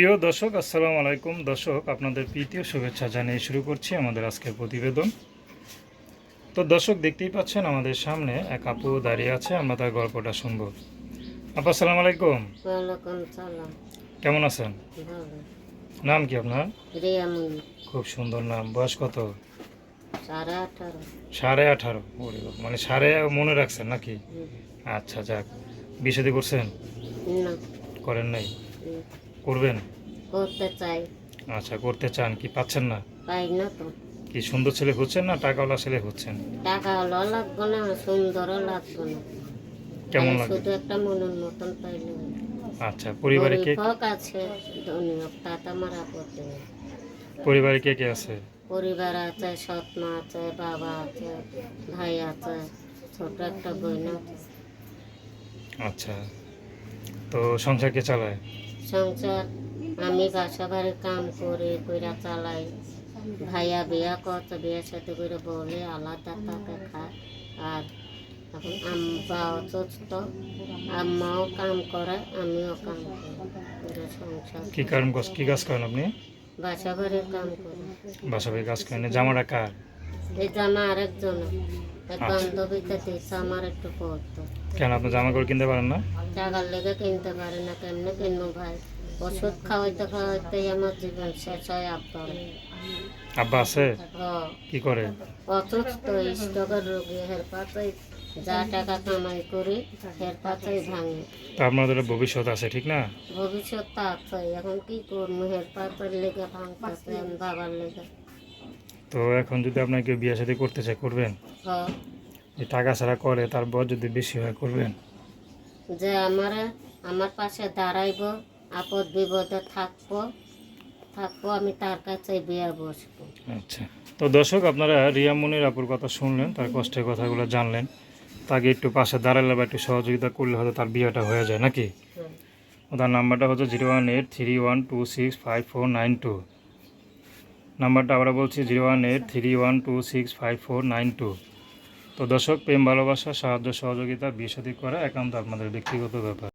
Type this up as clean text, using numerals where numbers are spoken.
প্রিয় দর্শক, আসসালামু আলাইকুম। দর্শক, আপনাদের প্রীতীয় শুভেচ্ছা জানিয়ে শুরু করছি আমাদের আজকের প্রতিবেদন। তো দর্শক, দেখতেই পাচ্ছেন আমাদের সামনে এক আপু দাঁড়িয়ে আছে, আমরা তার গল্পটা শুনবো। আপা, আসসালামু আলাইকুম। ওয়ালাইকুম সালাম। কেমন আছেন? ভালো। নাম কি আপনার? রিয়ামণি। খুব সুন্দর নাম। বয়স কত? 18.5। 18.5? ওরে বাবা, মানে সাড়ে মনে রাখছেন নাকি? আচ্ছা, যাক। বিয়ে শাদী করছেন? না। করেন নাই? হুম, করবেন? করতে চাই, আচ্ছা, করতে চান, কি পাচ্ছেন না? পাই না তো। কি সুন্দর ছেলে হচ্ছেন না টাকাওয়ালা ছেলে হচ্ছেন? টাকা হলেও লাগবে না, সুন্দরও লাগবে না, কেমন খালি লাগে? শুধু একটা মনের মতন পাইলে হবে। আচ্ছা, পরিবারে গরিব কে হোক আছে, ধনী হোক, তাতে আমার আপত্তি নেই। পরিবারে কে কে আছে? পরিবার আছে, সৎ মা আছে, বাবা আছে, ভাই আছে, ছোট একটা বোন আছে। আচ্ছা, তো সংসার কে চালায়? সংসার আমি বাসা বাড়ি কাম করে কইরা চালাই। ভাইয়া বিয়া করতে, বিয়ের সাথে করে বলে আলাদা থাকে খায়। আর এখন আম্মা অসুস্থ, আম্মাও কাম করে, আমিও কাম করি, করে সংসার কি কারণ কি কাজ করেন আপনি? বাসা বাড়ির কাম করি। বাসা বাড়ি কাজ করেন? জামাটা কার? এই জামা আরেকজন এক আচ্ছা, বান্ধবীতে দিচ্ছে, আমার একটু পড়তো। কেন আপনি জামা কাপড় কিনতে পারেন না? টাকার লেগে কিনতে পারি না, কেমনে কিনবো ভাই? ওষুধ খাওয়াইতে খাওয়াইতেই আমার জীবন শেষ হয়। আব্বা আব্বা আছে? হ কি করে? অসুস্থ, স্ট্রোকের রোগী, হের পাতেই যা টাকা কামাই করি হের পাতেই ভাঙে। তো আপনাদের ভবিষ্যৎ আছে, ঠিক না? ভবিষ্যৎ তো আছে, এখন কি করবো? হের পাতের লেগে ভাঙতেছে, আমি বাবার লেগে। তো এখন যদি আপনার কেউ বিয়ে শাদী করতে চায়, করবেন? হ, যে টাকা ছাড়া করে, তার বয়স যদি বেশি হয়, করবেন? যে আমার পাশে দাঁড়াইব, আপদ বিপদে থাকবো থাকবো, আমি তার কাছে বিয়ে বসবো। আচ্ছা, তো দর্শক, আপনারা রিয়া মুনির আপুর কথা শুনলেন, তার কষ্টের কথাগুলো জানলেন। তাকে একটু পাশে দাঁড়ালে বা একটু সহযোগিতা করলে হয়তো তার বিয়েটা হয়ে যায় নাকি? হুম। তার নাম্বারটা হচ্ছে 01831265492। নাম্বারটা আমরা বলছি 01831265492। তো দর্শক, প্রেম ভালোবাসা সাহায্য সহযোগিতা বিয়ে শাদী করা একান্ত আপনাদের ব্যক্তিগত ব্যাপার।